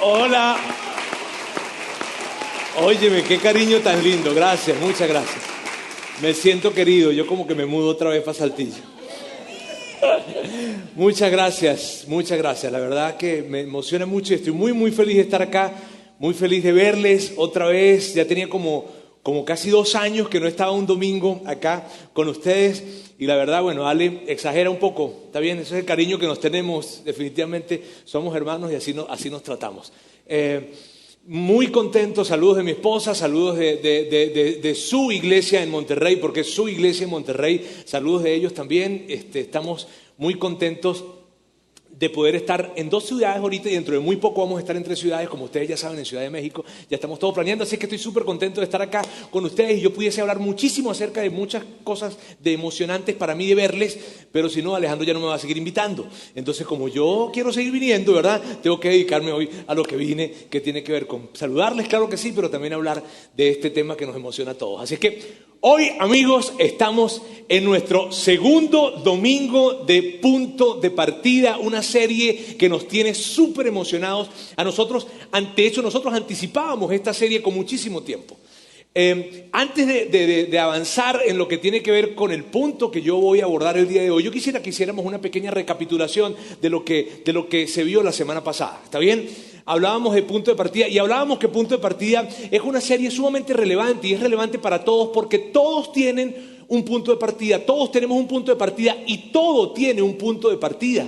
Hola. Óyeme, qué cariño tan lindo. Gracias, muchas gracias. Me siento querido. Yo como que me mudo otra vez para Saltillo. Muchas gracias, muchas gracias. La verdad que me emociona mucho y estoy muy, muy feliz de estar acá. Muy feliz de verles otra vez. Ya tenía como casi 2 años que no estaba un domingo acá con ustedes. Y la verdad, bueno, Ale exagera un poco. Está bien, ese es el cariño que nos tenemos. Definitivamente somos hermanos y así nos tratamos. Muy contento, saludos de mi esposa, saludos de su iglesia en Monterrey, porque es su iglesia en Monterrey, saludos de ellos también. Estamos muy contentos de poder estar en 2 ciudades ahorita y dentro de muy poco vamos a estar en 3 ciudades, como ustedes ya saben, en Ciudad de México. Ya estamos todos planeando, así que estoy súper contento de estar acá con ustedes y yo pudiese hablar muchísimo acerca de muchas cosas emocionantes para mí de verles, pero si no, Alejandro ya no me va a seguir invitando. Entonces, como yo quiero seguir viniendo, ¿verdad? Tengo que dedicarme hoy a lo que vine, que tiene que ver con saludarles, claro que sí, pero también hablar de este tema que nos emociona a todos. Así que hoy, amigos, estamos en nuestro segundo domingo de Punto de Partida, una serie que nos tiene súper emocionados a nosotros. De hecho, nosotros anticipábamos esta serie con muchísimo tiempo. Antes de avanzar en lo que tiene que ver con el punto que yo voy a abordar el día de hoy, yo quisiera que hiciéramos una pequeña recapitulación de lo que se vio la semana pasada. ¿Está bien? Hablábamos de Punto de Partida y hablábamos que Punto de Partida es una serie sumamente relevante y es relevante para todos porque todos tienen un punto de partida, todos tenemos un punto de partida y todo tiene un punto de partida.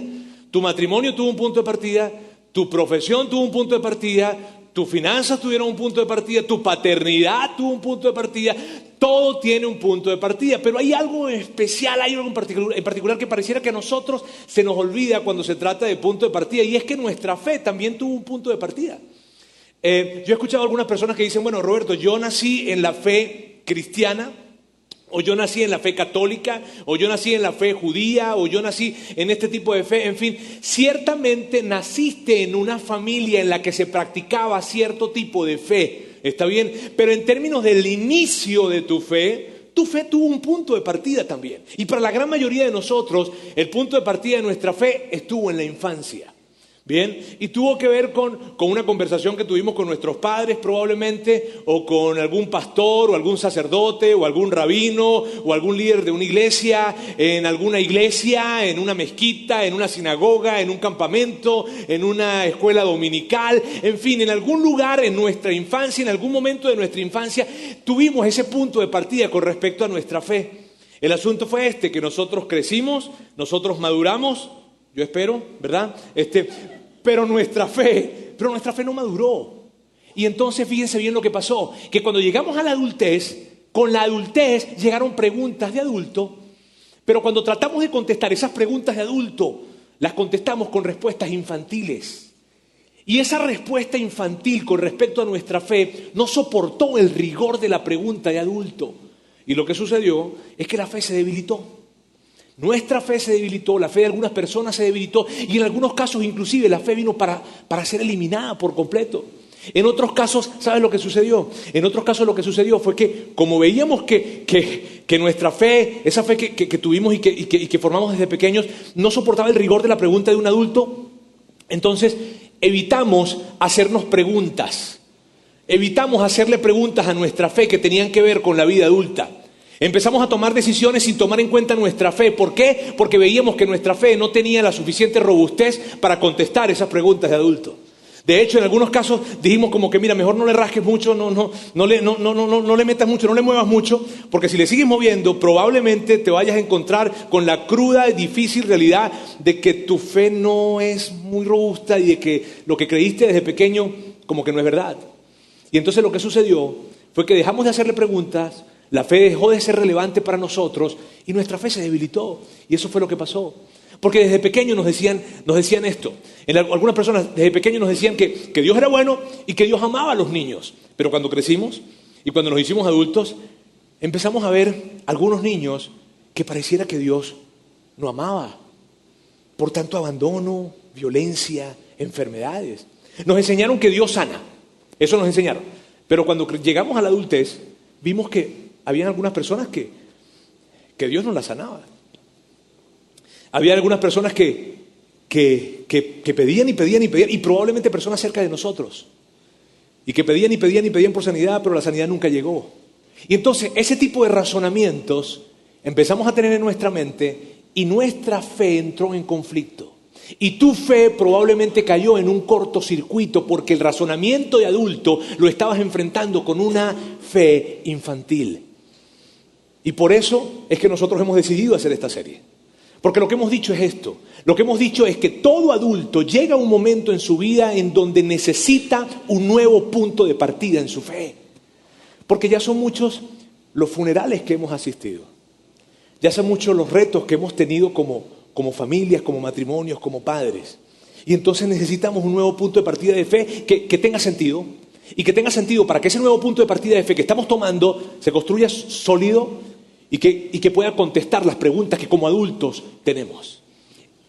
Tu matrimonio tuvo un punto de partida, tu profesión tuvo un punto de partida, tus finanzas tuvieron un punto de partida, tu paternidad tuvo un punto de partida, todo tiene un punto de partida, pero hay algo especial, hay algo en particular que pareciera que a nosotros se nos olvida cuando se trata de punto de partida y es que nuestra fe también tuvo un punto de partida. Yo he escuchado a algunas personas que dicen, bueno, Roberto, yo nací en la fe cristiana, o yo nací en la fe católica, o yo nací en la fe judía, o yo nací en este tipo de fe, en fin. Ciertamente naciste en una familia en la que se practicaba cierto tipo de fe, ¿está bien? Pero en términos del inicio de tu fe tuvo un punto de partida también. Y para la gran mayoría de nosotros, el punto de partida de nuestra fe estuvo en la infancia. Bien, y tuvo que ver con una conversación que tuvimos con nuestros padres probablemente, o con algún pastor, o algún sacerdote, o algún rabino, o algún líder de una iglesia, en alguna iglesia, en una mezquita, en una sinagoga, en un campamento, en una escuela dominical, en fin, en algún lugar en nuestra infancia, en algún momento de nuestra infancia, tuvimos ese punto de partida con respecto a nuestra fe. El asunto fue que nosotros crecimos, nosotros maduramos, yo espero, ¿verdad? Pero nuestra fe no maduró. Y entonces fíjense bien lo que pasó, que cuando llegamos a la adultez, con la adultez llegaron preguntas de adulto, pero cuando tratamos de contestar esas preguntas de adulto, las contestamos con respuestas infantiles. Y esa respuesta infantil con respecto a nuestra fe no soportó el rigor de la pregunta de adulto. Y lo que sucedió es que la fe se debilitó. Nuestra fe se debilitó, la fe de algunas personas se debilitó y en algunos casos inclusive la fe vino para ser eliminada por completo. En otros casos, ¿sabes lo que sucedió? En otros casos lo que sucedió fue que como veíamos que nuestra fe, esa fe que tuvimos y que formamos desde pequeños, no soportaba el rigor de la pregunta de un adulto, entonces evitamos hacernos preguntas, evitamos hacerle preguntas a nuestra fe que tenían que ver con la vida adulta. Empezamos a tomar decisiones sin tomar en cuenta nuestra fe. ¿Por qué? Porque veíamos que nuestra fe no tenía la suficiente robustez para contestar esas preguntas de adulto. De hecho, en algunos casos dijimos como que mira, mejor no le rasques mucho, no le metas mucho, no le muevas mucho, porque si le sigues moviendo, probablemente te vayas a encontrar con la cruda y difícil realidad de que tu fe no es muy robusta y de que lo que creíste desde pequeño como que no es verdad. Y entonces lo que sucedió fue que dejamos de hacerle preguntas. La fe dejó de ser relevante para nosotros y nuestra fe se debilitó. Y eso fue lo que pasó. Porque desde pequeños nos decían esto. Algunas personas desde pequeños nos decían que Dios era bueno y que Dios amaba a los niños. Pero cuando crecimos y cuando nos hicimos adultos, empezamos a ver algunos niños que pareciera que Dios no amaba. Por tanto, abandono, violencia, enfermedades. Nos enseñaron que Dios sana. Eso nos enseñaron. Pero cuando llegamos a la adultez, vimos que había algunas personas que Dios no las sanaba. Había algunas personas que que pedían y pedían y pedían, y probablemente personas cerca de nosotros, y que pedían y pedían y pedían por sanidad, pero la sanidad nunca llegó. Y entonces ese tipo de razonamientos empezamos a tener en nuestra mente y nuestra fe entró en conflicto. Y tu fe probablemente cayó en un cortocircuito porque el razonamiento de adulto lo estabas enfrentando con una fe infantil. Y por eso es que nosotros hemos decidido hacer esta serie. Porque lo que hemos dicho es esto. Lo que hemos dicho es que todo adulto llega a un momento en su vida en donde necesita un nuevo punto de partida en su fe. Porque ya son muchos los funerales que hemos asistido. Ya son muchos los retos que hemos tenido como familias, como matrimonios, como padres. Y entonces necesitamos un nuevo punto de partida de fe que tenga sentido. Y que tenga sentido para que ese nuevo punto de partida de fe que estamos tomando se construya sólido y que pueda contestar las preguntas que como adultos tenemos.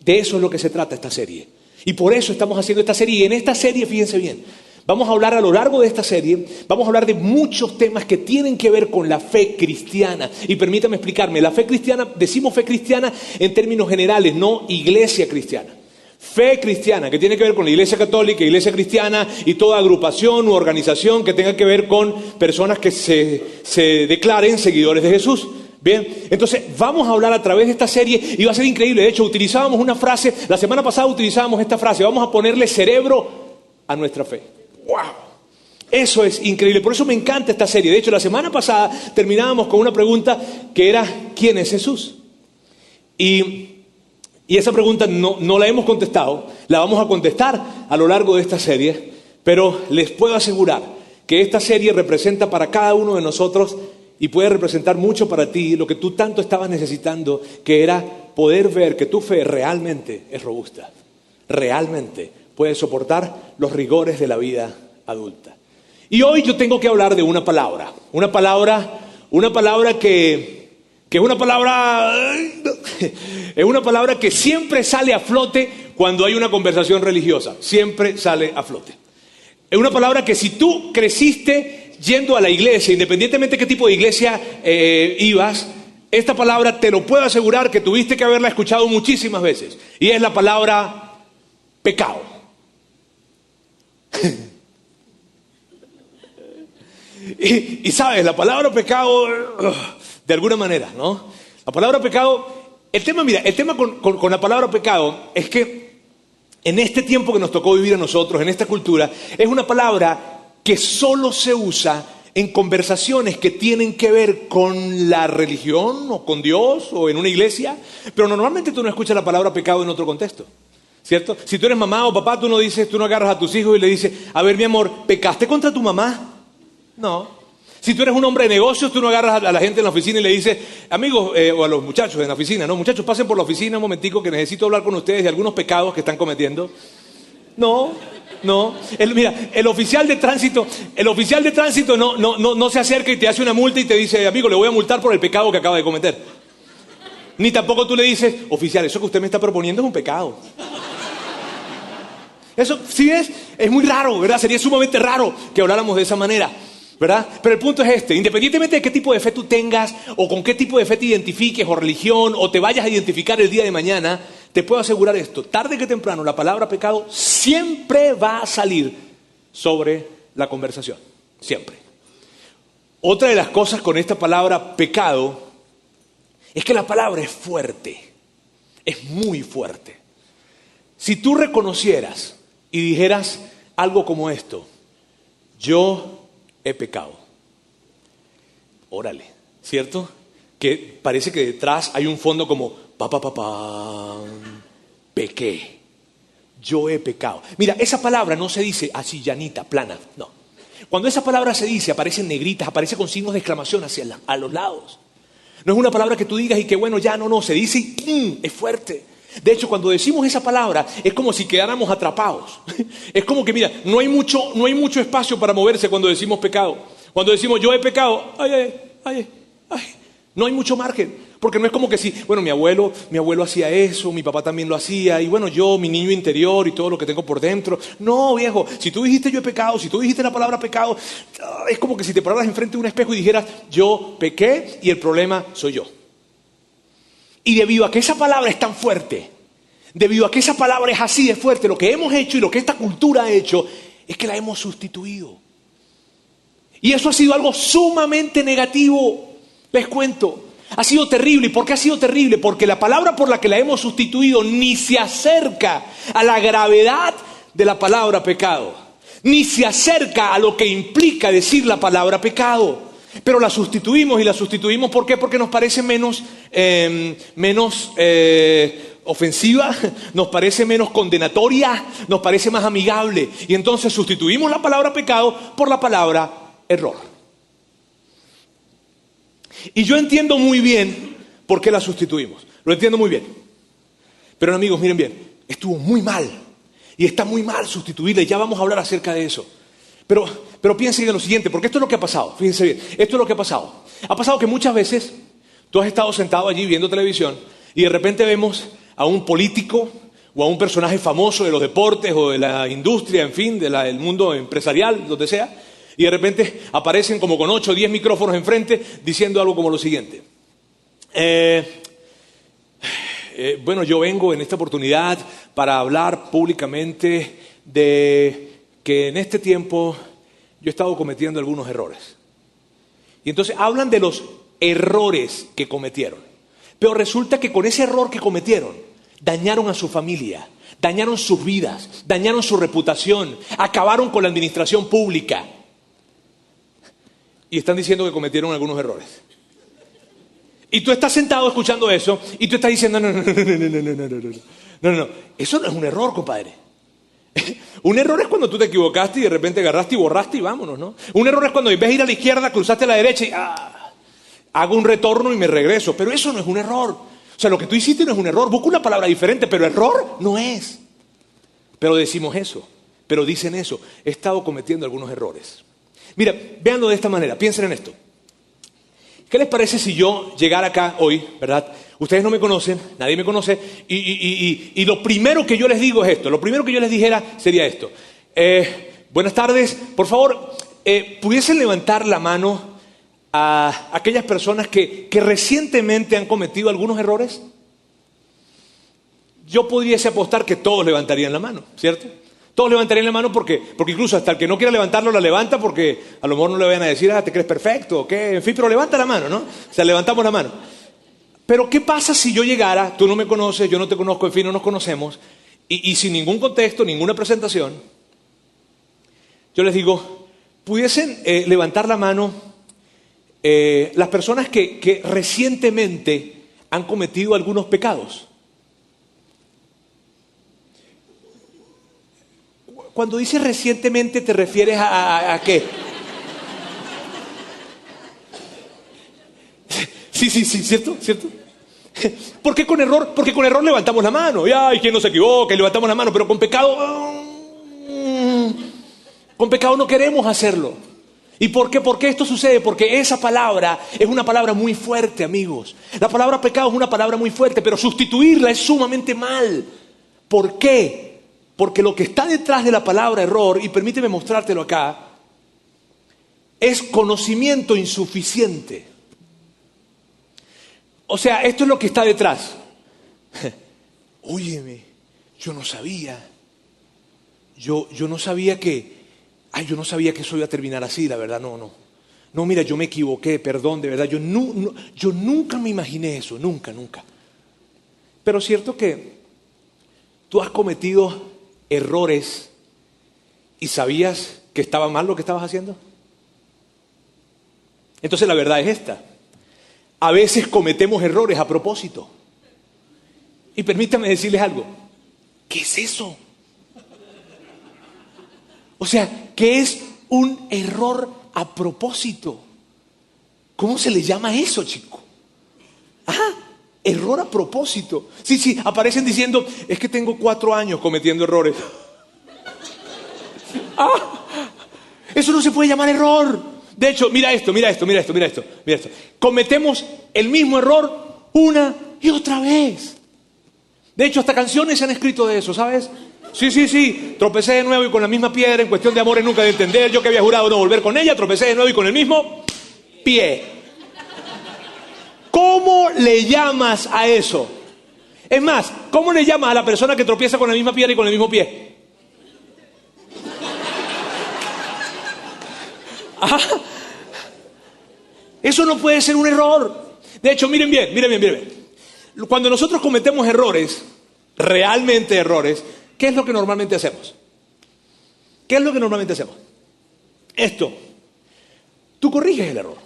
De eso es lo que se trata esta serie. Y por eso estamos haciendo esta serie. Y en esta serie, fíjense bien, vamos a hablar a lo largo de esta serie, vamos a hablar de muchos temas que tienen que ver con la fe cristiana. Y permítame explicarme, la fe cristiana, decimos fe cristiana en términos generales, no iglesia cristiana. Fe cristiana, que tiene que ver con la iglesia católica, iglesia cristiana y toda agrupación u organización que tenga que ver con personas que se declaren seguidores de Jesús. Bien, entonces vamos a hablar a través de esta serie y va a ser increíble. De hecho, utilizábamos una frase, la semana pasada utilizábamos esta frase, vamos a ponerle cerebro a nuestra fe. ¡Wow! Eso es increíble, por eso me encanta esta serie. De hecho, la semana pasada terminábamos con una pregunta que era ¿quién es Jesús? Y esa pregunta no la hemos contestado, la vamos a contestar a lo largo de esta serie, pero les puedo asegurar que esta serie representa para cada uno de nosotros y puede representar mucho para ti lo que tú tanto estabas necesitando, que era poder ver que tu fe realmente es robusta, realmente puede soportar los rigores de la vida adulta. Y hoy yo tengo que hablar de una palabra que es una palabra que siempre sale a flote cuando hay una conversación religiosa, siempre sale a flote. Es una palabra que si tú creciste yendo a la iglesia, independientemente de qué tipo de iglesia ibas, esta palabra te lo puedo asegurar que tuviste que haberla escuchado muchísimas veces. Y es la palabra pecado. y sabes, la palabra pecado, de alguna manera, ¿no? La palabra pecado, el tema con la palabra pecado es que en este tiempo que nos tocó vivir a nosotros, en esta cultura, es una palabra que solo se usa en conversaciones que tienen que ver con la religión o con Dios o en una iglesia, pero normalmente tú no escuchas la palabra pecado en otro contexto, ¿cierto? Si tú eres mamá o papá, tú no agarras a tus hijos y le dices, a ver mi amor, ¿pecaste contra tu mamá? No. Si tú eres un hombre de negocios, tú no agarras a la gente en la oficina y le dices, amigos, o a los muchachos en la oficina, no, muchachos, pasen por la oficina un momentico que necesito hablar con ustedes de algunos pecados que están cometiendo. No. El oficial de tránsito no se acerca y te hace una multa y te dice, amigo, le voy a multar por el pecado que acaba de cometer. Ni tampoco tú le dices, oficial, eso que usted me está proponiendo es un pecado. Eso, sí es muy raro, ¿verdad? Sería sumamente raro que habláramos de esa manera, ¿verdad? Pero el punto es este, independientemente de qué tipo de fe tú tengas o con qué tipo de fe te identifiques o religión o te vayas a identificar el día de mañana, te puedo asegurar esto, tarde que temprano la palabra pecado siempre va a salir sobre la conversación, siempre. Otra de las cosas con esta palabra pecado es que la palabra es fuerte, es muy fuerte. Si tú reconocieras y dijeras algo como esto, yo he pecado. Órale, ¿cierto? Que parece que detrás hay un fondo como pequé. Yo he pecado. Mira, esa palabra no se dice así llanita, plana, no. Cuando esa palabra se dice, aparecen negritas, aparece con signos de exclamación a los lados. No es una palabra que tú digas y que bueno, ya no, se dice y es fuerte. De hecho, cuando decimos esa palabra, es como si quedáramos atrapados. Es como que, mira, no hay mucho espacio para moverse cuando decimos pecado. Cuando decimos yo he pecado, no hay mucho margen. Porque no es como que si, bueno, mi abuelo hacía eso, mi papá también lo hacía, y bueno, yo, mi niño interior y todo lo que tengo por dentro. No, viejo, si tú dijiste yo he pecado, si tú dijiste la palabra pecado, es como que si te pararas enfrente de un espejo y dijeras, yo pequé y el problema soy yo. Y debido a que esa palabra es tan fuerte, Debido a que esa palabra es así de fuerte, lo que hemos hecho y lo que esta cultura ha hecho es que la hemos sustituido. Y eso ha sido algo sumamente negativo, les cuento. Ha sido terrible. ¿Y por qué ha sido terrible? Porque la palabra por la que la hemos sustituido ni se acerca a la gravedad de la palabra pecado. Ni se acerca a lo que implica decir la palabra pecado. Pero la sustituimos, y la sustituimos ¿por qué? Porque nos parece menos ofensiva, nos parece menos condenatoria, nos parece más amigable. Y entonces sustituimos la palabra pecado por la palabra error. Y yo entiendo muy bien por qué la sustituimos. Lo entiendo muy bien. Pero amigos, miren bien, estuvo muy mal. Y está muy mal sustituirla, y ya vamos a hablar acerca de eso. Pero piensen en lo siguiente, porque esto es lo que ha pasado. Fíjense bien, esto es lo que ha pasado. Ha pasado que muchas veces tú has estado sentado allí viendo televisión y de repente vemos a un político o a un personaje famoso de los deportes o de la industria, en fin, del mundo empresarial, donde sea, y de repente aparecen como con 8 o 10 micrófonos enfrente diciendo algo como lo siguiente. Bueno, yo vengo en esta oportunidad para hablar públicamente de que en este tiempo yo he estado cometiendo algunos errores. Y entonces hablan de los errores que cometieron. Pero resulta que con ese error que cometieron, dañaron a su familia, dañaron sus vidas, dañaron su reputación, acabaron con la administración pública. Y están diciendo que cometieron algunos errores. Y tú estás sentado escuchando eso y tú estás diciendo, no, eso no es un error, compadre. Un error es cuando tú te equivocaste y de repente agarraste y borraste y vámonos, ¿no? Un error es cuando en vez de ir a la izquierda cruzaste a la derecha y hago un retorno y me regreso. Pero eso no es un error. O sea, lo que tú hiciste no es un error. Busca una palabra diferente, pero error no es. Pero decimos eso, pero dicen eso. He estado cometiendo algunos errores. Mira, véanlo de esta manera, piensen en esto. ¿Qué les parece si yo llegara acá hoy, verdad? Ustedes no me conocen, nadie me conoce, y lo primero que yo les digo es esto, lo primero que yo les dijera sería esto. Buenas tardes, por favor, ¿pudiesen levantar la mano a aquellas personas que recientemente han cometido algunos errores? Yo pudiese apostar que todos levantarían la mano, ¿cierto? Todos levantarían la mano porque incluso hasta el que no quiera levantarlo la levanta porque a lo mejor no le vayan a decir, te crees perfecto, o qué, en fin, pero levanta la mano, ¿no? O sea, levantamos la mano. Pero ¿qué pasa si yo llegara, tú no me conoces, yo no te conozco, en fin, no nos conocemos, y sin ningún contexto, ninguna presentación, yo les digo, pudiesen levantar la mano las personas que recientemente han cometido algunos pecados? Cuando dices recientemente, ¿te refieres a qué? Sí, ¿cierto? ¿Por qué con error? Porque con error levantamos la mano. Y quien no se equivoca, y levantamos la mano, pero con pecado no queremos hacerlo. ¿Y por qué? ¿Por qué esto sucede? Porque esa palabra es una palabra muy fuerte, amigos. La palabra pecado es una palabra muy fuerte, pero sustituirla es sumamente mal. ¿Por qué? Porque lo que está detrás de la palabra error, y permíteme mostrártelo acá, es conocimiento insuficiente. O sea, esto es lo que está detrás. Óyeme, yo no sabía. Yo no sabía que eso iba a terminar así, la verdad, no. No, mira, yo me equivoqué, perdón, de verdad, yo nunca me imaginé eso, nunca. Pero es cierto que tú has cometido errores y sabías que estaba mal lo que estabas haciendo. Entonces la verdad es esta: a veces cometemos errores a propósito. Y permítanme decirles algo: ¿qué es eso? O sea, ¿qué es un error a propósito? ¿Cómo se le llama eso, chico? Error a propósito. Sí, aparecen diciendo, es que tengo 4 años cometiendo errores. Eso no se puede llamar error. De hecho, mira esto. Cometemos el mismo error una y otra vez. De hecho, hasta canciones se han escrito de eso, ¿sabes? Sí. Tropecé de nuevo y con la misma piedra, en cuestión de amores nunca de entender. Yo que había jurado no volver con ella, tropecé de nuevo y con el mismo pie. ¿Cómo le llamas a eso? Es más, ¿cómo le llamas a la persona que tropieza con la misma piedra y con el mismo pie? Ah, eso no puede ser un error. De hecho, miren bien. Cuando nosotros cometemos errores, realmente errores, ¿qué es lo que normalmente hacemos? ¿Qué es lo que normalmente hacemos? Esto. Tú corriges el error.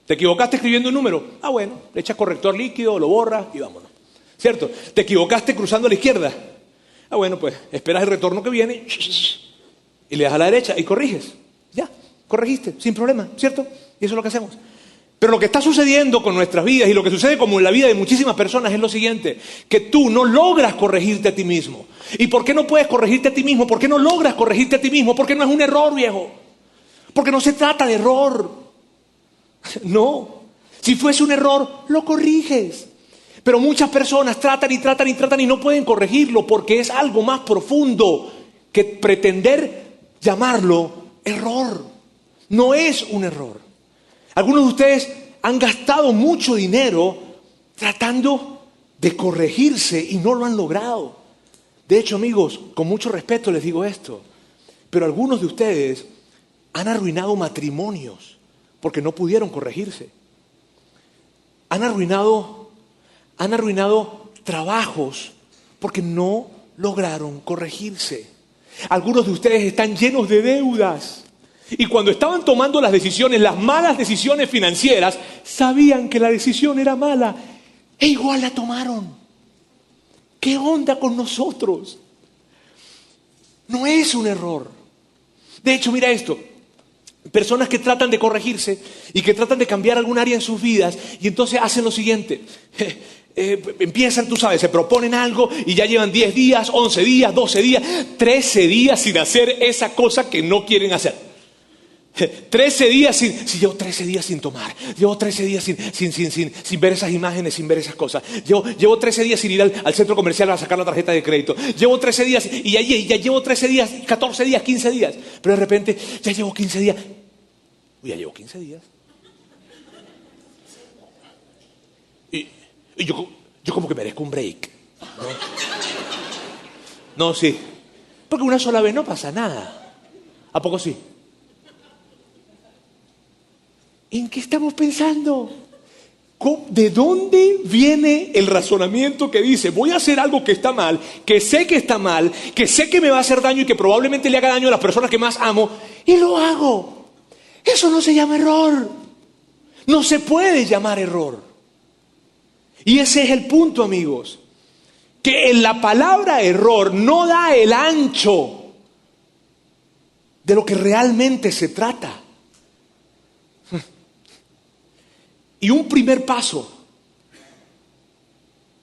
Te equivocaste escribiendo un número. Ah, bueno, le echas corrector líquido, lo borras y vámonos. ¿Cierto? Te equivocaste cruzando a la izquierda. Ah, bueno, pues esperas el retorno que viene y le das a la derecha y corriges. Ya, corregiste, sin problema, ¿cierto? Y eso es lo que hacemos. Pero lo que está sucediendo con nuestras vidas y lo que sucede como en la vida de muchísimas personas es lo siguiente, que tú no logras corregirte a ti mismo. ¿Y por qué no puedes corregirte a ti mismo? ¿Por qué no logras corregirte a ti mismo? Porque no es un error, viejo. Porque no se trata de error. No. Si fuese un error, lo corriges. Pero muchas personas tratan y no pueden corregirlo porque es algo más profundo que pretender llamarlo error. No es un error. Algunos de ustedes han gastado mucho dinero tratando de corregirse y no lo han logrado. De hecho, amigos, con mucho respeto les digo esto, pero algunos de ustedes han arruinado matrimonios porque no pudieron corregirse. Han arruinado trabajos porque no lograron corregirse. Algunos de ustedes están llenos de deudas. Y cuando estaban tomando las decisiones, las malas decisiones financieras, sabían que la decisión era mala e igual la tomaron. ¿Qué onda con nosotros? No es un error. De hecho, mira esto. Personas que tratan de corregirse y que tratan de cambiar algún área en sus vidas y entonces hacen lo siguiente. Empiezan, tú sabes, se proponen algo y ya llevan 10 días, 11 días, 12 días, 13 días sin hacer esa cosa que no quieren hacer. 13 días llevo 13 días sin tomar, llevo 13 días sin ver esas imágenes, sin ver esas cosas, llevo 13 días sin ir al centro comercial a sacar la tarjeta de crédito, llevo 13 días y ya llevo 13 días, 14 días, 15 días, pero de repente ya llevo 15 días, ya llevo 15 días y yo como que merezco un break, ¿no? No, sí, porque una sola vez no pasa nada, ¿a poco sí? ¿En qué estamos pensando? ¿De dónde viene el razonamiento que dice, voy a hacer algo que está mal, que sé que está mal, que sé que me va a hacer daño y que probablemente le haga daño a las personas que más amo, y lo hago? Eso no se llama error. No se puede llamar error. Y ese es el punto, amigos. Que en la palabra error no da el ancho de lo que realmente se trata. Y un primer paso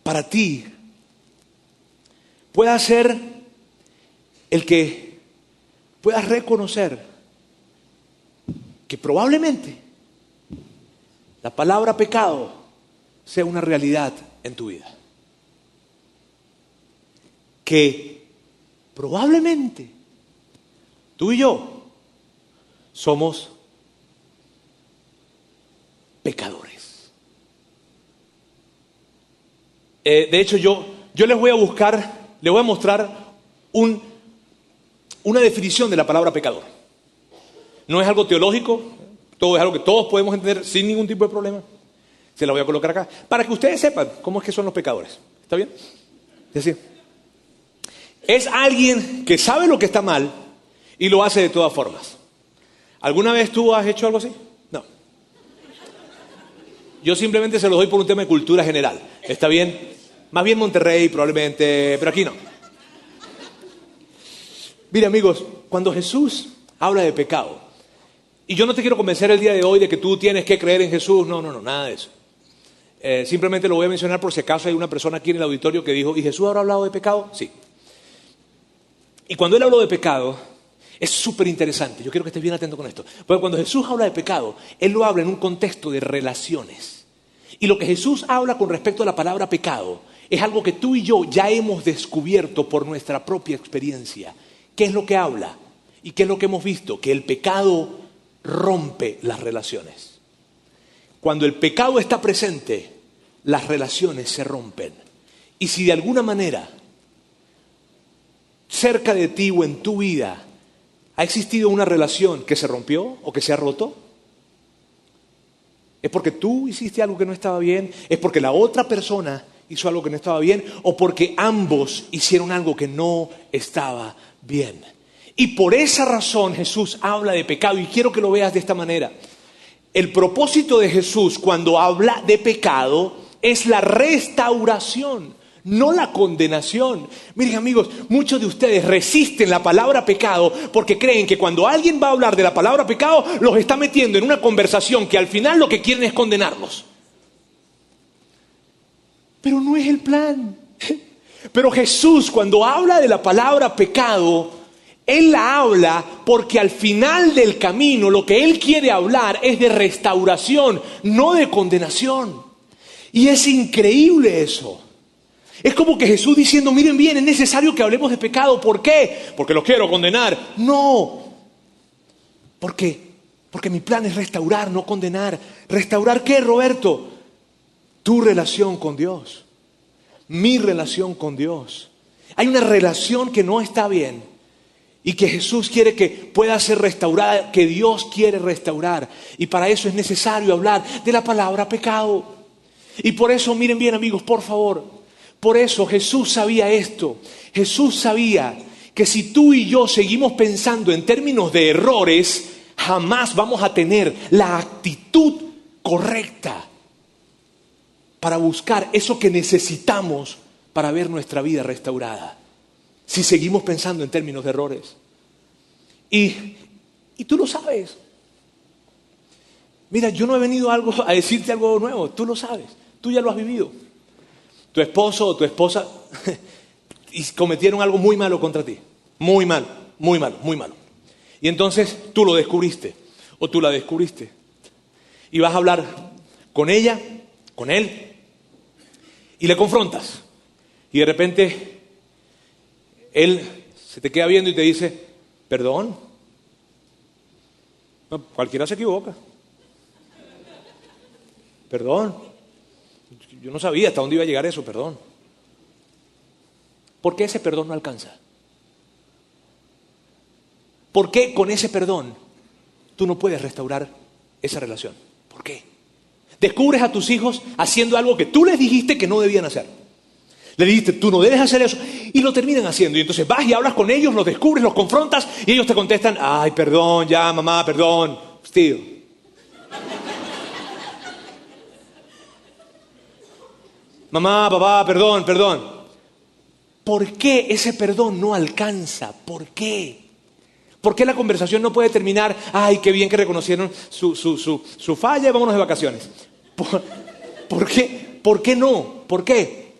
para ti puede ser el que puedas reconocer que probablemente la palabra pecado sea una realidad en tu vida. Que probablemente tú y yo somos pecadores. De hecho, yo les voy a mostrar una definición de la palabra pecador. No es algo teológico, todo es algo que todos podemos entender sin ningún tipo de problema. Se la voy a colocar acá, para que ustedes sepan cómo es que son los pecadores. ¿Está bien? Es decir, es alguien que sabe lo que está mal y lo hace de todas formas. ¿Alguna vez tú has hecho algo así? No. Yo simplemente se los doy por un tema de cultura general. ¿Está bien? Más bien Monterrey probablemente, pero aquí no. Mira, amigos, cuando Jesús habla de pecado, y yo no te quiero convencer el día de hoy de que tú tienes que creer en Jesús, no, nada de eso. Simplemente lo voy a mencionar por si acaso hay una persona aquí en el auditorio que dijo, ¿y Jesús habrá hablado de pecado? Sí. Y cuando él habló de pecado, es súper interesante. Yo quiero que estés bien atento con esto. Porque cuando Jesús habla de pecado, él lo habla en un contexto de relaciones. Y lo que Jesús habla con respecto a la palabra pecado es algo que tú y yo ya hemos descubierto por nuestra propia experiencia. ¿Qué es lo que habla? ¿Y qué es lo que hemos visto? Que el pecado rompe las relaciones. Cuando el pecado está presente, las relaciones se rompen. Y si de alguna manera, cerca de ti o en tu vida, ha existido una relación que se rompió o que se ha roto, ¿es porque tú hiciste algo que no estaba bien? ¿Es porque la otra persona hizo algo que no estaba bien? ¿O porque ambos hicieron algo que no estaba bien? Y por esa razón Jesús habla de pecado, y quiero que lo veas de esta manera. El propósito de Jesús cuando habla de pecado es la restauración, no la condenación. Miren, amigos, muchos de ustedes resisten la palabra pecado porque creen que cuando alguien va a hablar de la palabra pecado, los está metiendo en una conversación que al final lo que quieren es condenarlos. Pero no es el plan. Pero Jesús, cuando habla de la palabra pecado, Él la habla porque al final del camino lo que Él quiere hablar es de restauración, no de condenación. Y es increíble eso. Es como que Jesús diciendo, miren bien, es necesario que hablemos de pecado. ¿Por qué? Porque los quiero condenar. No. ¿Por qué? Porque mi plan es restaurar, no condenar. ¿Restaurar qué, Roberto? Tu relación con Dios. Mi relación con Dios. Hay una relación que no está bien y que Jesús quiere que pueda ser restaurada, que Dios quiere restaurar. Y para eso es necesario hablar de la palabra pecado. Y por eso, miren bien, amigos, por favor, por eso Jesús sabía esto. Jesús sabía que si tú y yo seguimos pensando en términos de errores, jamás vamos a tener la actitud correcta para buscar eso que necesitamos para ver nuestra vida restaurada. Si seguimos pensando en términos de errores. Y tú lo sabes. Mira, yo no he venido a decirte algo nuevo, tú lo sabes, tú ya lo has vivido. Tu esposo o tu esposa cometieron algo muy malo contra ti. Muy malo, muy malo, muy malo. Y entonces tú lo descubriste o tú la descubriste. Y vas a hablar con ella, con él, y le confrontas. Y de repente él se te queda viendo y te dice, perdón. No, cualquiera se equivoca. Perdón. Yo no sabía hasta dónde iba a llegar eso, perdón. ¿Por qué ese perdón no alcanza? ¿Por qué con ese perdón tú no puedes restaurar esa relación? ¿Por qué? Descubres a tus hijos haciendo algo que tú les dijiste que no debían hacer. Le dijiste, tú no debes hacer eso, y lo terminan haciendo. Y entonces vas y hablas con ellos, los descubres, los confrontas, y ellos te contestan, ay, perdón, ya, mamá, perdón, tío. Mamá, papá, perdón, perdón. ¿Por qué ese perdón no alcanza? ¿Por qué? ¿Por qué la conversación no puede terminar? Ay, qué bien que reconocieron su falla y vámonos de vacaciones. ¿Por qué? ¿Por qué no? ¿Por qué?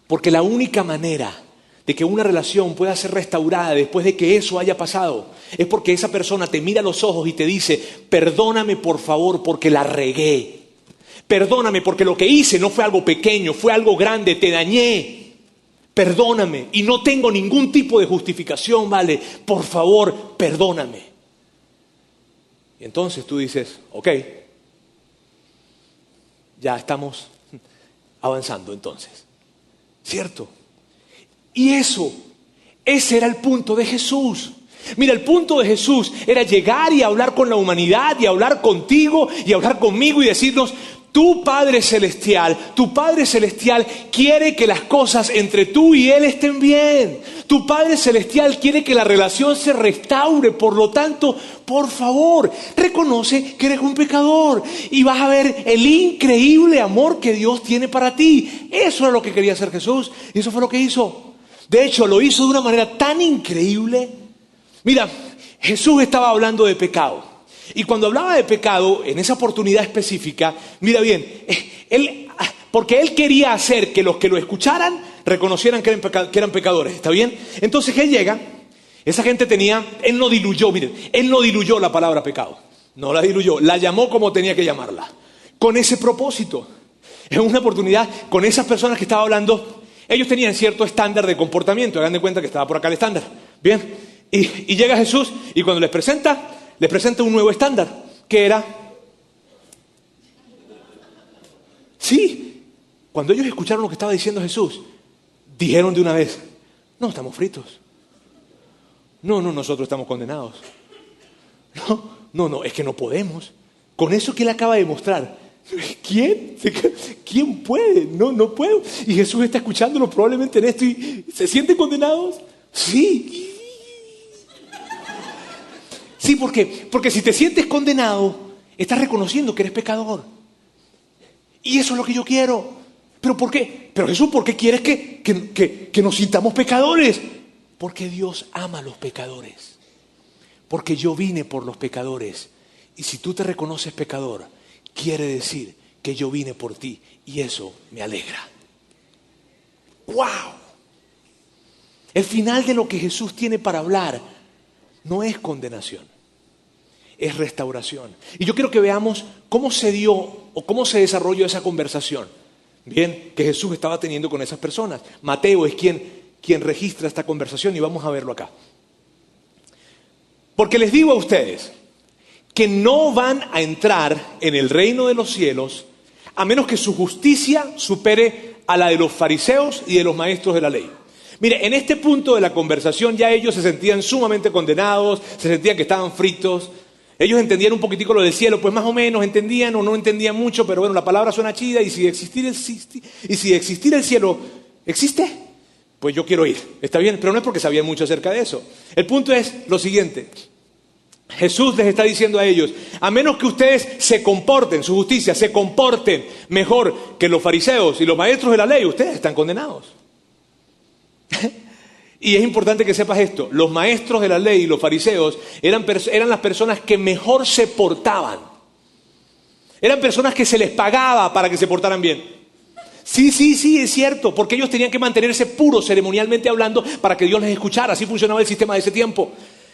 Porque la única manera de que una relación pueda ser restaurada después de que eso haya pasado es porque esa persona te mira a los ojos y te dice, perdóname por favor porque la regué. Perdóname porque lo que hice no fue algo pequeño, fue algo grande, te dañé. Perdóname y no tengo ningún tipo de justificación, ¿vale? Por favor, perdóname. Y entonces tú dices, ok, ya estamos avanzando entonces. ¿Cierto? Y ese era el punto de Jesús. Mira, el punto de Jesús era llegar y hablar con la humanidad y hablar contigo y hablar conmigo y decirnos, tu Padre Celestial quiere que las cosas entre tú y Él estén bien. Tu Padre Celestial quiere que la relación se restaure. Por lo tanto, por favor, reconoce que eres un pecador y vas a ver el increíble amor que Dios tiene para ti. Eso es lo que quería hacer Jesús y eso fue lo que hizo. De hecho, lo hizo de una manera tan increíble. Mira, Jesús estaba hablando de pecado. Y cuando hablaba de pecado, en esa oportunidad específica, mira bien, porque Él quería hacer que los que lo escucharan reconocieran que eran pecadores, ¿está bien? Entonces Él llega, esa gente Él no diluyó la palabra pecado, no la diluyó, la llamó como tenía que llamarla, con ese propósito. En una oportunidad, con esas personas que estaba hablando, ellos tenían cierto estándar de comportamiento, hagan de cuenta que estaba por acá el estándar, ¿bien? Y llega Jesús y cuando les presenta un nuevo estándar, que era, sí, Cuando ellos escucharon lo que estaba diciendo Jesús, dijeron de una vez, no, estamos fritos. No, nosotros estamos condenados. No, es que no podemos. Con eso que él acaba de mostrar, ¿quién puede? No puedo. Y Jesús está escuchándolo probablemente en esto y ¿se sienten condenados? Sí. Sí, porque si te sientes condenado, estás reconociendo que eres pecador. Y eso es lo que yo quiero. ¿Pero por qué? Pero Jesús, ¿por qué quieres que nos sintamos pecadores? Porque Dios ama a los pecadores. Porque yo vine por los pecadores. Y si tú te reconoces pecador, quiere decir que yo vine por ti. Y eso me alegra. ¡Wow! El final de lo que Jesús tiene para hablar no es condenación. Es restauración. Y yo quiero que veamos cómo se dio o cómo se desarrolló esa conversación. Bien, que Jesús estaba teniendo con esas personas. Mateo es quien registra esta conversación y vamos a verlo acá. Porque les digo a ustedes que no van a entrar en el reino de los cielos a menos que su justicia supere a la de los fariseos y de los maestros de la ley. Mire, en este punto de la conversación ya ellos se sentían sumamente condenados, se sentían que estaban fritos. Ellos entendían un poquitico lo del cielo, pues más o menos entendían o no entendían mucho, pero bueno, la palabra suena chida y si existir el cielo existe, pues yo quiero ir. Está bien, pero no es porque sabían mucho acerca de eso. El punto es lo siguiente. Jesús les está diciendo a ellos, a menos que ustedes se comporten, su justicia, se comporten mejor que los fariseos y los maestros de la ley, ustedes están condenados. Y es importante que sepas esto, los maestros de la ley y los fariseos eran las personas que mejor se portaban. Eran personas que se les pagaba para que se portaran bien. Sí, es cierto, porque ellos tenían que mantenerse puros ceremonialmente hablando para que Dios les escuchara, así funcionaba el sistema de ese tiempo.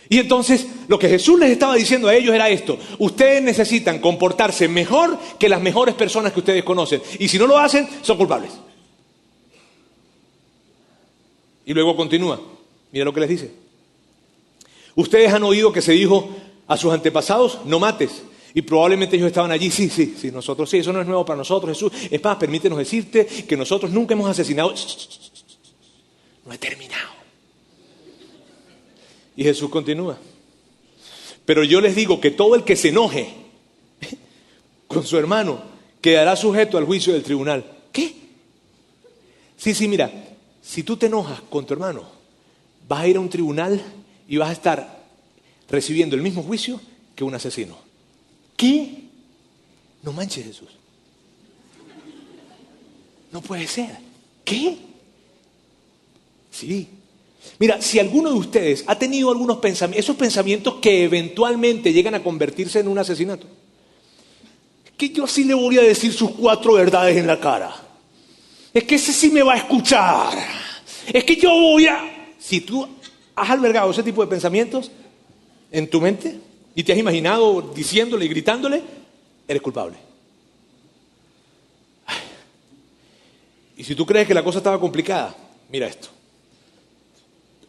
Y entonces lo que Jesús les estaba diciendo a ellos era esto, ustedes necesitan comportarse mejor que las mejores personas que ustedes conocen, y si no lo hacen, son culpables. Y luego continúa, mira lo que les dice. Ustedes han oído que se dijo a sus antepasados, no mates. Y probablemente ellos estaban allí, sí, nosotros sí, eso no es nuevo para nosotros, Jesús. Es más, permítenos decirte que nosotros nunca hemos asesinado. No he terminado. Y Jesús continúa. Pero yo les digo que todo el que se enoje con su hermano quedará sujeto al juicio del tribunal. ¿Qué? Sí, mira. Si tú te enojas con tu hermano, vas a ir a un tribunal y vas a estar recibiendo el mismo juicio que un asesino. ¿Qué? No manches, Jesús. No puede ser. ¿Qué? Sí. Mira, si alguno de ustedes ha tenido algunos pensamientos, esos pensamientos que eventualmente llegan a convertirse en un asesinato, que yo sí le voy a decir sus 4 verdades en la cara. Es que ese sí me va a escuchar. Es que yo voy a... Si tú has albergado ese tipo de pensamientos en tu mente y te has imaginado diciéndole y gritándole, eres culpable. Y si tú crees que la cosa estaba complicada, mira esto.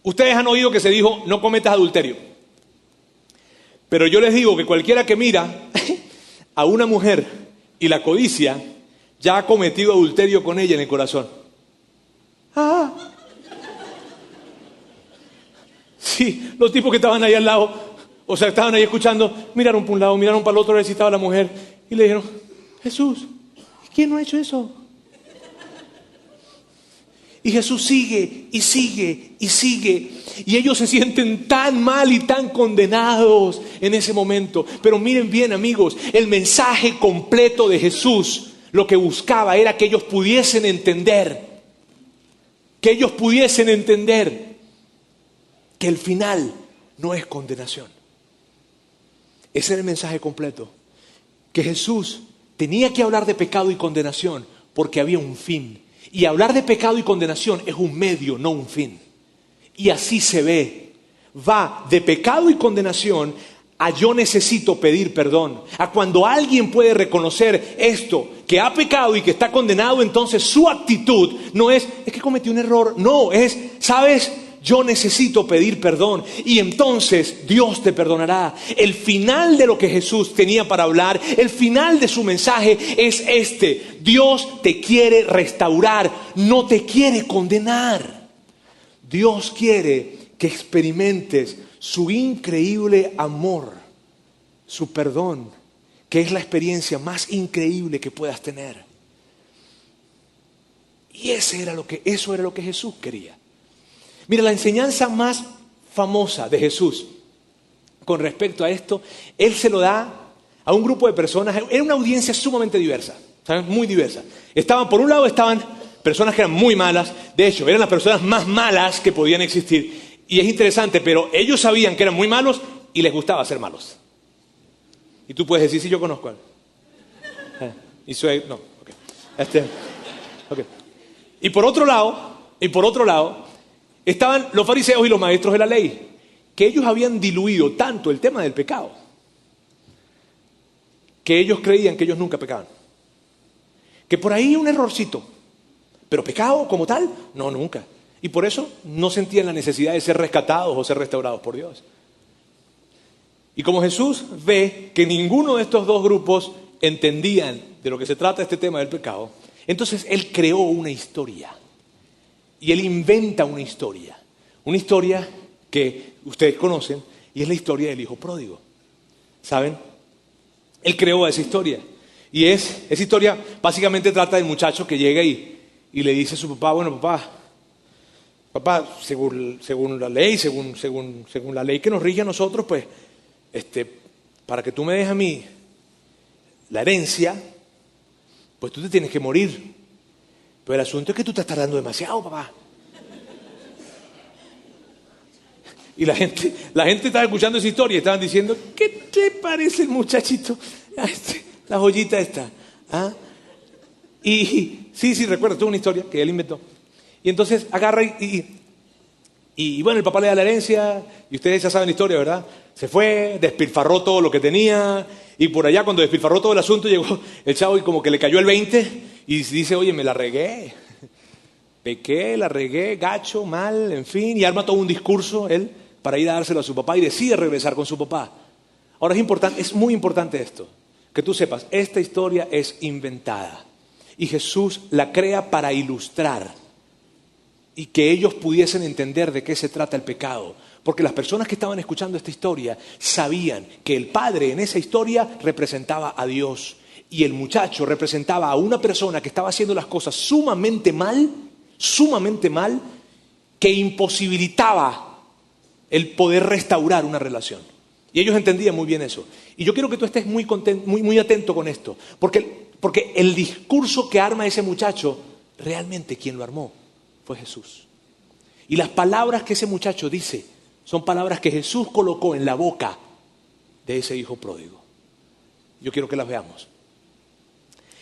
Ustedes han oído que se dijo, no cometas adulterio. Pero yo les digo que cualquiera que mira a una mujer y la codicia, ya ha cometido adulterio con ella en el corazón. Sí, los tipos que estaban ahí al lado, o sea, estaban ahí escuchando, miraron para un lado, miraron para el otro, a ver si estaba la mujer, y le dijeron, Jesús, ¿quién no ha hecho eso? Y Jesús sigue, y sigue, y sigue, y ellos se sienten tan mal y tan condenados en ese momento. Pero miren bien, amigos, el mensaje completo de Jesús, lo que buscaba era que ellos pudiesen entender, que el final no es condenación. Ese era el mensaje completo, que Jesús tenía que hablar de pecado y condenación porque había un fin. Y hablar de pecado y condenación es un medio, no un fin. Y así se ve. Va de pecado y condenación a yo necesito pedir perdón. A cuando alguien puede reconocer esto, que ha pecado y que está condenado, entonces su actitud no es que cometí un error. No, es, ¿sabes? yo necesito pedir perdón y entonces Dios te perdonará. El final de lo que Jesús tenía para hablar, el final de su mensaje es este: Dios te quiere restaurar, no te quiere condenar. Dios quiere que experimentes su increíble amor, su perdón, que es la experiencia más increíble que puedas tener. Y eso era lo que Jesús quería. Mira, la enseñanza más famosa de Jesús con respecto a esto, Él se lo da a un grupo de personas. Era una audiencia sumamente diversa, ¿saben? Muy diversa. Por un lado estaban personas que eran muy malas. De hecho, eran las personas más malas que podían existir. Y es interesante, pero ellos sabían que eran muy malos y les gustaba ser malos. Y tú puedes decir, sí, yo conozco a él. No, ok. Okay. Y por otro lado, estaban los fariseos y los maestros de la ley, que ellos habían diluido tanto el tema del pecado, que ellos creían que ellos nunca pecaban. Que por ahí un errorcito, pero pecado como tal, no, nunca. Y por eso no sentían la necesidad de ser rescatados o ser restaurados por Dios. Y como Jesús ve que ninguno de estos dos grupos entendían de lo que se trata este tema del pecado, entonces Él creó una historia. Y Él inventa una historia. Una historia que ustedes conocen, y es la historia del hijo pródigo. ¿Saben? Él creó esa historia. Y esa historia básicamente trata del muchacho que llega y le dice a su papá: bueno, papá, según la ley, según la ley que nos rige a nosotros, pues, para que tú me des a mí la herencia, pues tú te tienes que morir. Pero el asunto es que tú te estás tardando demasiado, papá. Y la gente estaba escuchando esa historia y estaban diciendo: ¿qué te parece el muchachito? La joyita esta. ¿Ah? Y sí, recuerdo, tuvo una historia que él inventó. Y entonces agarra y bueno, el papá le da la herencia, y ustedes ya saben la historia, ¿verdad? Se fue, despilfarró todo lo que tenía, y por allá cuando despilfarró todo el asunto, llegó el chavo y como que le cayó el 20, y dice: oye, me la regué, pequé, la regué, gacho, mal, en fin, y arma todo un discurso él para ir a dárselo a su papá, y decide regresar con su papá. Ahora es muy importante esto, que tú sepas, esta historia es inventada, y Jesús la crea para ilustrar y que ellos pudiesen entender de qué se trata el pecado. Porque las personas que estaban escuchando esta historia sabían que el padre en esa historia representaba a Dios y el muchacho representaba a una persona que estaba haciendo las cosas sumamente mal, que imposibilitaba el poder restaurar una relación. Y ellos entendían muy bien eso. Y yo quiero que tú estés muy atento con esto, porque el discurso que arma ese muchacho, realmente quien lo armó fue Jesús. Y las palabras que ese muchacho dice son palabras que Jesús colocó en la boca de ese hijo pródigo. Yo quiero que las veamos.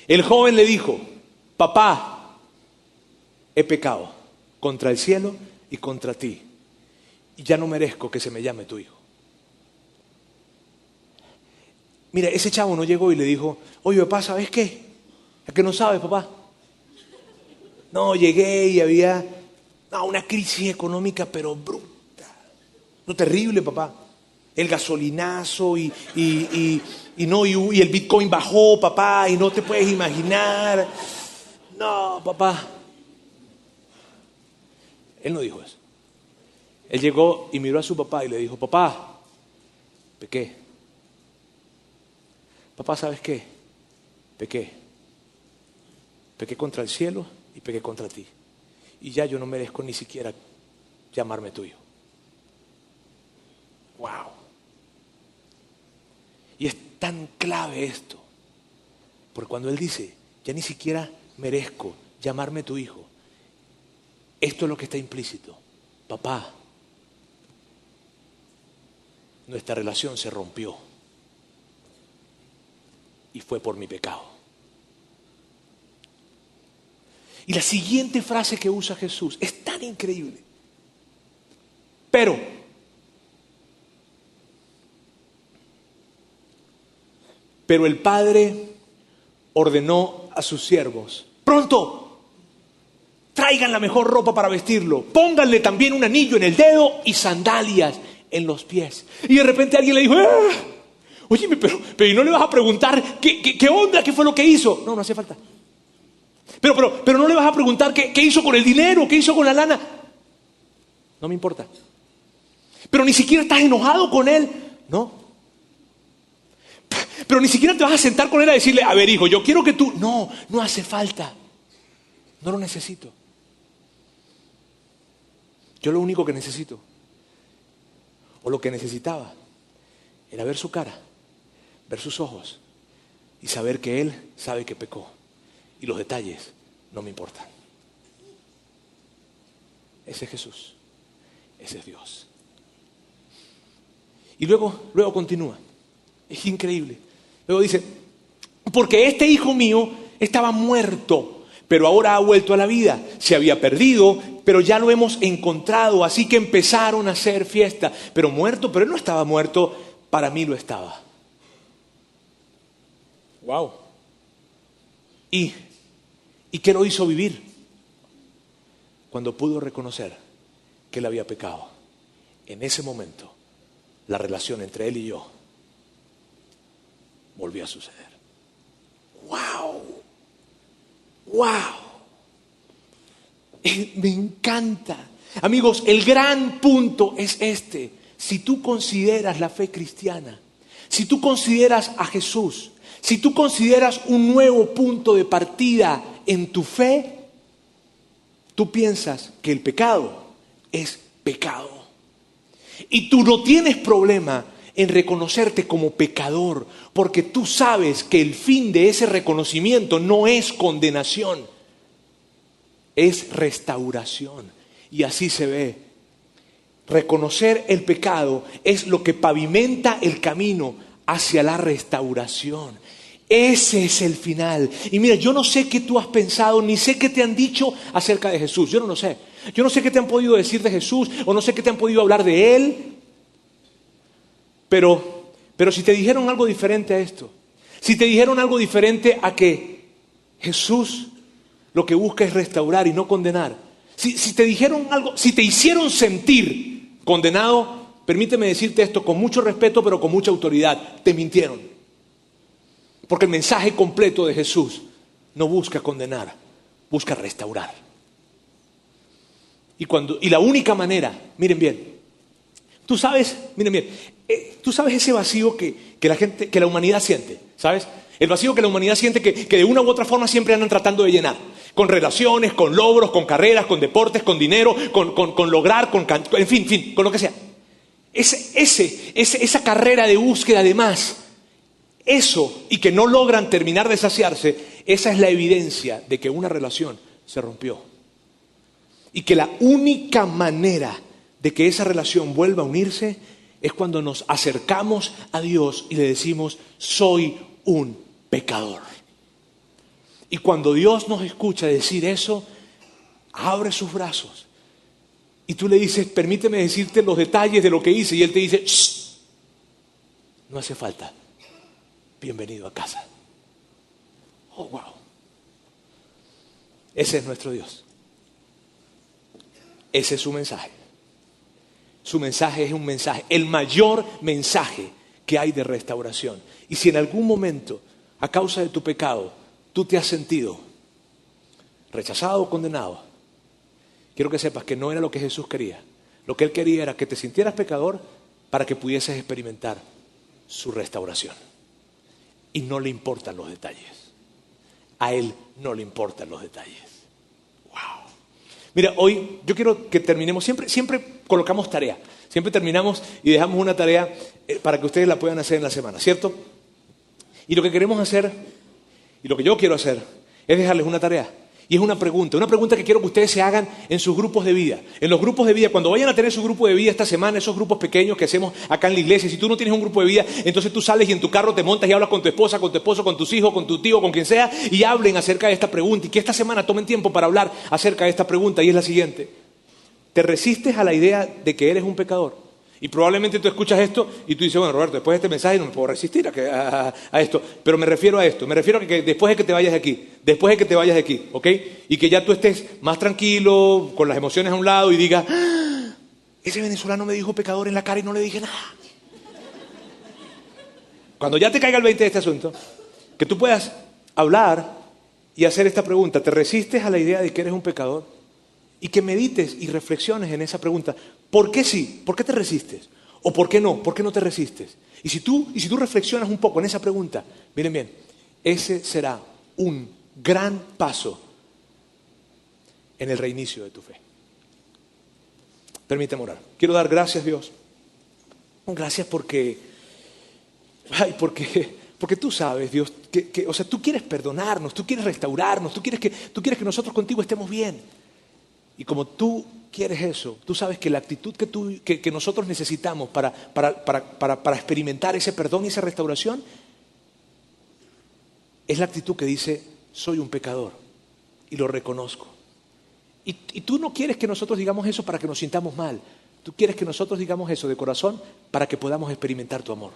El joven le dijo: papá, he pecado contra el cielo y contra ti, y ya no merezco que se me llame tu hijo. Mira, ese chavo no llegó y le dijo: oye, papá, ¿sabes qué? ¿Es que no sabes, papá? No, llegué y había una crisis económica, pero bruta. No, terrible, papá. El gasolinazo y el Bitcoin bajó, papá, y no te puedes imaginar. No, papá. Él no dijo eso. Él llegó y miró a su papá y le dijo: papá, pequé. Papá, ¿sabes qué? Pequé. Pequé contra el cielo y pequé contra ti. Y ya yo no merezco ni siquiera llamarme tu hijo. ¡Wow! Y es tan clave esto. Porque cuando él dice: ya ni siquiera merezco llamarme tu hijo, esto es lo que está implícito. Papá, nuestra relación se rompió. Y fue por mi pecado. Y la siguiente frase que usa Jesús es tan increíble. Pero el Padre ordenó a sus siervos: pronto, trae traigan la mejor ropa para vestirlo, pónganle también un anillo en el dedo y sandalias en los pies. Y de repente alguien le dijo, oye, pero ¿y no le vas a preguntar qué onda, qué fue lo que hizo? No hacía falta. Pero no le vas a preguntar qué hizo con el dinero, qué hizo con la lana. No me importa. Pero ni siquiera estás enojado con él. No. Pero ni siquiera te vas a sentar con él a decirle, a ver, hijo, yo quiero que tú... No hace falta. No lo necesito. Yo lo único que necesito, o lo que necesitaba, era ver su cara, ver sus ojos y saber que él sabe que pecó. Y los detalles no me importan. Ese es Jesús. Ese es Dios. Y luego continúa. Es increíble. Luego dice, porque este hijo mío estaba muerto, pero ahora ha vuelto a la vida. Se había perdido, pero ya lo hemos encontrado. Así que empezaron a hacer fiesta. Pero él no estaba muerto, para mí lo estaba. Wow. ¿Y qué lo hizo vivir? Cuando pudo reconocer que él había pecado. En ese momento, la relación entre él y yo volvió a suceder. ¡Wow! ¡Wow! Me encanta. Amigos, el gran punto es este. Si tú consideras la fe cristiana, si tú consideras a Jesús, si tú consideras un nuevo punto de partida en tu fe, tú piensas que el pecado es pecado. Y tú no tienes problema en reconocerte como pecador, porque tú sabes que el fin de ese reconocimiento no es condenación, es restauración. Y así se ve. Reconocer el pecado es lo que pavimenta el camino hacia la restauración. Ese es el final. Y mira, yo no sé qué tú has pensado, ni sé qué te han dicho acerca de Jesús. Yo no lo sé. Yo no sé qué te han podido decir de Jesús, o no sé qué te han podido hablar de Él. Pero si te dijeron algo diferente a esto, si te dijeron algo diferente a que Jesús lo que busca es restaurar y no condenar, si te dijeron algo, si te hicieron sentir condenado, permíteme decirte esto con mucho respeto, pero con mucha autoridad, te mintieron. Porque el mensaje completo de Jesús no busca condenar, busca restaurar. Y la única manera, miren bien, tú sabes ese vacío que la humanidad siente, ¿sabes? El vacío que la humanidad siente que de una u otra forma siempre andan tratando de llenar. Con relaciones, con logros, con carreras, con deportes, con dinero, con lograr, en fin, con lo que sea. Esa carrera de búsqueda de más, eso, y que no logran terminar de saciarse, esa es la evidencia de que una relación se rompió. Y que la única manera de que esa relación vuelva a unirse es cuando nos acercamos a Dios y le decimos, soy un pecador. Y cuando Dios nos escucha decir eso, abre sus brazos. Y tú le dices, permíteme decirte los detalles de lo que hice. Y Él te dice, shh, no hace falta. Bienvenido a casa. Oh, wow. Ese es nuestro Dios. Ese es su mensaje. Su mensaje es un mensaje, el mayor mensaje que hay de restauración. Y si en algún momento, a causa de tu pecado, tú te has sentido rechazado o condenado, quiero que sepas que no era lo que Jesús quería. Lo que Él quería era que te sintieras pecador para que pudieses experimentar su restauración. Y no le importan los detalles. A Él no le importan los detalles. Wow. Mira, hoy yo quiero que terminemos, siempre colocamos tarea. Siempre terminamos y dejamos una tarea para que ustedes la puedan hacer en la semana, ¿cierto? Y lo que queremos hacer, y lo que yo quiero hacer, es dejarles una tarea. Y es una pregunta que quiero que ustedes se hagan en sus grupos de vida. En los grupos de vida, cuando vayan a tener su grupo de vida esta semana, esos grupos pequeños que hacemos acá en la iglesia, si tú no tienes un grupo de vida, entonces tú sales y en tu carro te montas y hablas con tu esposa, con tu esposo, con tus hijos, con tu tío, con quien sea, y hablen acerca de esta pregunta. Y que esta semana tomen tiempo para hablar acerca de esta pregunta, y es la siguiente. ¿Te resistes a la idea de que eres un pecador? Y probablemente tú escuchas esto y tú dices, bueno, Roberto, después de este mensaje no me puedo resistir a esto. Pero me refiero a esto, me refiero a que después de que te vayas de aquí, después de que te vayas de aquí, ¿ok? Y que ya tú estés más tranquilo, con las emociones a un lado y digas, ¡ah! Ese venezolano me dijo pecador en la cara y no le dije nada. Cuando ya te caiga el 20 de este asunto, que tú puedas hablar y hacer esta pregunta, ¿te resistes a la idea de que eres un pecador? Y que medites y reflexiones en esa pregunta. ¿Por qué sí? ¿Por qué te resistes? ¿O por qué no? ¿Por qué no te resistes? Y si tú reflexionas un poco en esa pregunta, miren bien, ese será un gran paso en el reinicio de tu fe. Permíteme orar. Quiero dar gracias, Dios. Gracias porque tú sabes, Dios, o sea, tú quieres perdonarnos, tú quieres restaurarnos, tú quieres que nosotros contigo estemos bien. Y como tú quieres eso, tú sabes que la actitud que nosotros necesitamos para experimentar ese perdón y esa restauración es la actitud que dice, soy un pecador y lo reconozco. Y tú no quieres que nosotros digamos eso para que nos sintamos mal. Tú quieres que nosotros digamos eso de corazón para que podamos experimentar tu amor.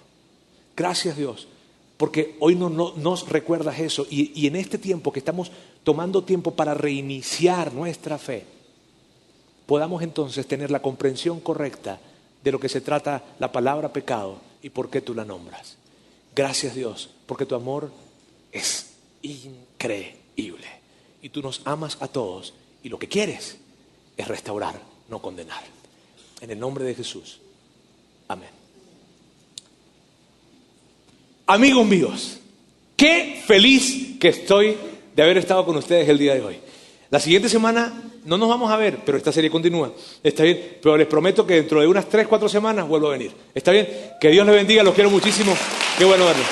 Gracias, Dios, porque hoy nos recuerdas eso. Y en este tiempo que estamos tomando tiempo para reiniciar nuestra fe, podamos entonces tener la comprensión correcta de lo que se trata la palabra pecado y por qué tú la nombras. Gracias, Dios, porque tu amor es increíble. Y tú nos amas a todos y lo que quieres es restaurar, no condenar. En el nombre de Jesús. Amén. Amigos míos, qué feliz que estoy de haber estado con ustedes el día de hoy. La siguiente semana no nos vamos a ver, pero esta serie continúa. Está bien, pero les prometo que dentro de unas 3-4 semanas vuelvo a venir. ¿Está bien? Que Dios les bendiga, los quiero muchísimo. Qué bueno verlos.